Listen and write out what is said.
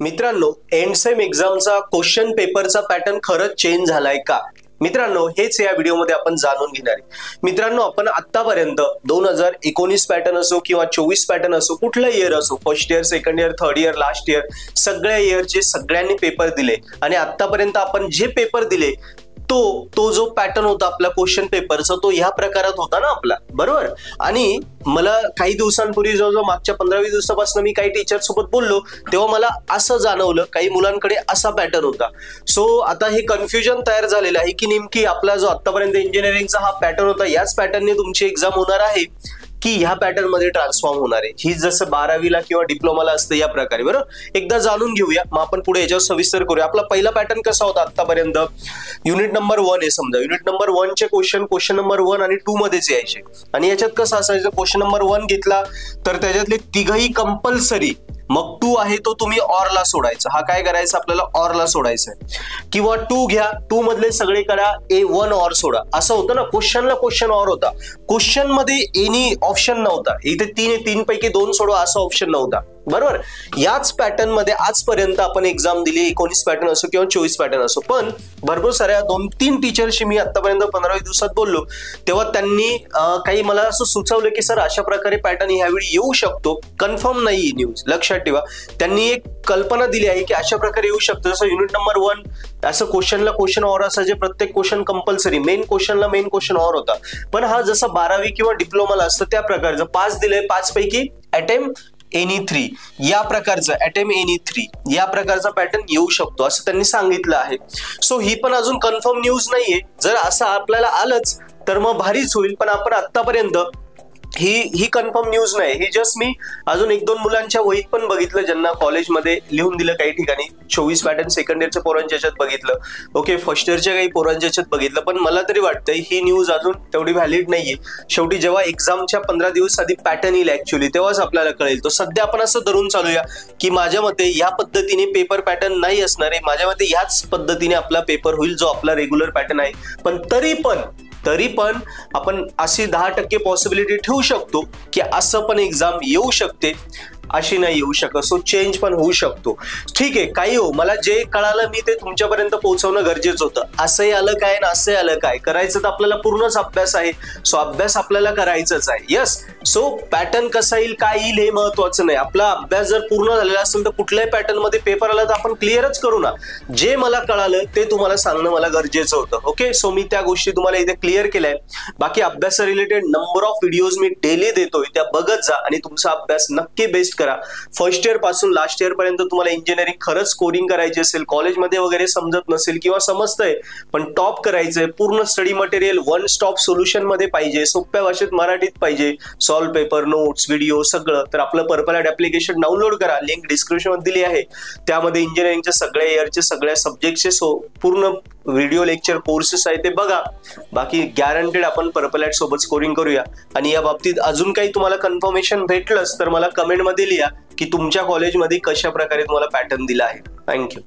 मित्रांनो, end same एक्झामचा question पेपरचा pattern खरंच चेंज झालाय का? मित्रांनो, हेच या व्हिडिओमध्ये आपण जाणून घेणार आहे। मित्रांनो, आपण आतापर्यंत 2019 पॅटर्न असो किंवा 24 पॅटर्न असो, कुठला इयर असो, first year, second year, third year, last year, सगळ्या इयरचे सगळ्यांनी पेपर दिले आणि आतापर्यंत आपण जे पेपर दिले तो जो पॅटर्न होता आपला क्वेश्चन पेपरचा, तो ह्या प्रकारात होता ना आपला, बरोबर। आणि मला काही दिवसांपूर्वी जवळजवळ मागच्या 15-20 दिवसापासून मी काही टीचर सोबत बोललो, तेव्हा मला असं जाणवलं काही मुलांकडे असा पॅटर्न होता। सो आता हे कन्फ्युजन तयार झालेलं आहे की नेमकी आपला जो आतापर्यंत इंजिनिअरिंगचा हा पॅटर्न होता, याच पॅटर्नने तुमची एक्झाम होणार आहे की ह्या पॅटर्न मध्ये ट्रान्सफॉर्म होणार आहे। ही जसं 12वीला किंवा डिप्लोमाला असतं या प्रकारे, बरोबर। एकदा जाणून घेऊया, मग आपण पुढे याच्यावर सविस्तर करूया। आपला पहिला पॅटर्न कसा होता आतापर्यंत? युनिट नंबर 1 आहे समजा, युनिट नंबर 1 चे क्वेश्चन नंबर 1 आणि 2 मध्येच यायचे। आणि याच्यात कसं असायचं, क्वेश्चन नंबर 1 घेतला तर त्याच्यातले तिघही कंपल्सरी, मग 2 आहे तो तुम्ही ऑरला सोडायचा। हा काय करायचा आपल्याला? ऑरला सोडायचा आहे। किंवा 2 घ्या, 2 मधले सगळे करा, 1 ऑर सोडा, असं होतं ना। क्वेश्चनला क्वेश्चन ऑर होता, क्वेश्चन मध्ये एनी ऑप्शन नव्हता। इथे 3 पैकी 2 सोडवा असा ऑप्शन नव्हता, बरोबर। याच पॅटर्न मध्ये आजपर्यंत आपण एक्झाम दिली, 19 पॅटर्न असो किंवा 24 पॅटर्न असो। पण भरपूर साऱ्या 2-3 टीचरशी मी आतापर्यंत 15-20 दिवसात बोललो, तेव्हा त्यांनी काही मला असं सुचवलं की सर अशा प्रकारे पॅटर्न ह्यावेळी येऊ शकतो। कन्फर्म नाही न्यूज, लक्षात ठेवा। त्यांनी एक कल्पना दिली आहे की अशा प्रकारे येऊ शकतं। जसं युनिट नंबर 1 असं क्वेश्चनला क्वेश्चन ऑर असायचे, प्रत्येक क्वेश्चन कंपल्सरी, मेन क्वेश्चनला मेन क्वेश्चन ऑर होता। पण हा जसा 12वी किंवा डिप्लोमाला असतं त्या प्रकारचं 5 दिले, 5 पैकी अटेम्प्ट एनी 3 या प्रकारचा, अटेम्प्ट एनी 3 या प्रकारचा पॅटर्न येऊ शकतो असं त्यांनी सांगितलं आहे। सो ही पण अजून कन्फर्म न्यूज नाहीये। जर असं आपल्याला आलंच तर मग भारीच होईल, पण आपण आतापर्यंत ही कन्फर्म न्यूज नाही। ही जस्ट मी अजून 1-2 मुलांच्या वहीत पण बघितलं, ज्यांना कॉलेजमध्ये लिहून दिलं काही ठिकाणी। 24 पॅटर्न सेकंड इयरच्या पोरांच्या याच्यात बघितलं, ओके, फर्स्ट इयरच्या काही पोरांच्या याच्यात बघितलं, पण मला तरी वाटतंय ही न्यूज अजून तेवढी व्हॅलिड नाहीये। शेवटी जेव्हा एक्झामच्या 15 दिवस आधी पॅटर्न येईल ऍक्च्युअली, तेव्हाच आपल्याला कळेल। तो सध्या आपण असं धरून चालूया की माझ्या मते ह्या पद्धतीने पेपर पॅटर्न नाही असणार आहे, माझ्या मते ह्याच पद्धतीने आपला पेपर होईल जो आपला रेग्युलर पॅटर्न आहे। पण तरी पण आपण अशी 10% पॉसिबिलिटी ठेवू शकतो की असं पण एक्झाम येऊ शकते, अशी नाही येऊ शकत। सो चेंज पण होऊ शकतो, ठीक आहे। काही हो, मला जे कळालं मी ते तुमच्यापर्यंत पोहोचवणं गरजेचं होतं। असंही आलं काय ना असंही आलं काय, करायचं तर आपल्याला पूर्णच अभ्यास आहे। सो अभ्यास आपल्याला करायचंच आहे, यस। सो पॅटर्न कसा येईल काय येईल हे महत्वाचं नाही, आपला अभ्यास जर पूर्ण झालेला असेल तर कुठल्याही पॅटर्न मध्ये पेपर आला तर आपण क्लिअरच करू ना। जे मला कळालं ते तुम्हाला सांगणं मला गरजेचं होतं, ओके। सो मी त्या गोष्टी तुम्हाला इथे क्लिअर केल्या आहे। बाकी अभ्यासा related number of videos me daily देतोय, त्या बघत जा आणि तुमचा अभ्यास नक्की बेस्ट करा। फर्स्ट इयर पासून लास्ट इयर पर्यंत तुम्हाला इंजिनिअरिंग खरंच स्कोरिंग करायची असेल, कॉलेजमध्ये वगैरे समजत नसेल किंवा समजतंय पण टॉप करायचंय, पूर्ण study material one stop solution मध्ये पाहिजे, सोप्या भाषेत मराठीत पाहिजे, सॉल्व पेपर, नोट्स, व्हिडिओ सगळं, तर आपलं पर्पल ॲड ऍप्लिकेशन डाउनलोड करा, लिंक डिस्क्रिप्शन मध्ये दिली आहे। त्यामध्ये इंजिनिअरिंगच्या सगळ्या इयरचे सगळ्या सब्जेक्टचे पूर्ण व्हिडिओ लेक्चर कोर्सेस आहे ते बघा। बाकी गॅरंटेड आपण पर्पल ॲड सोबत स्कोरिंग करूया। आणि या बाबतीत अजून काही तुम्हाला कन्फर्मेशन भेटलंच तर मला कमेंट मध्ये लिहा की तुमच्या कॉलेजमध्ये कशा प्रकारे तुम्हाला पॅटर्न दिला आहे। थँक्यू।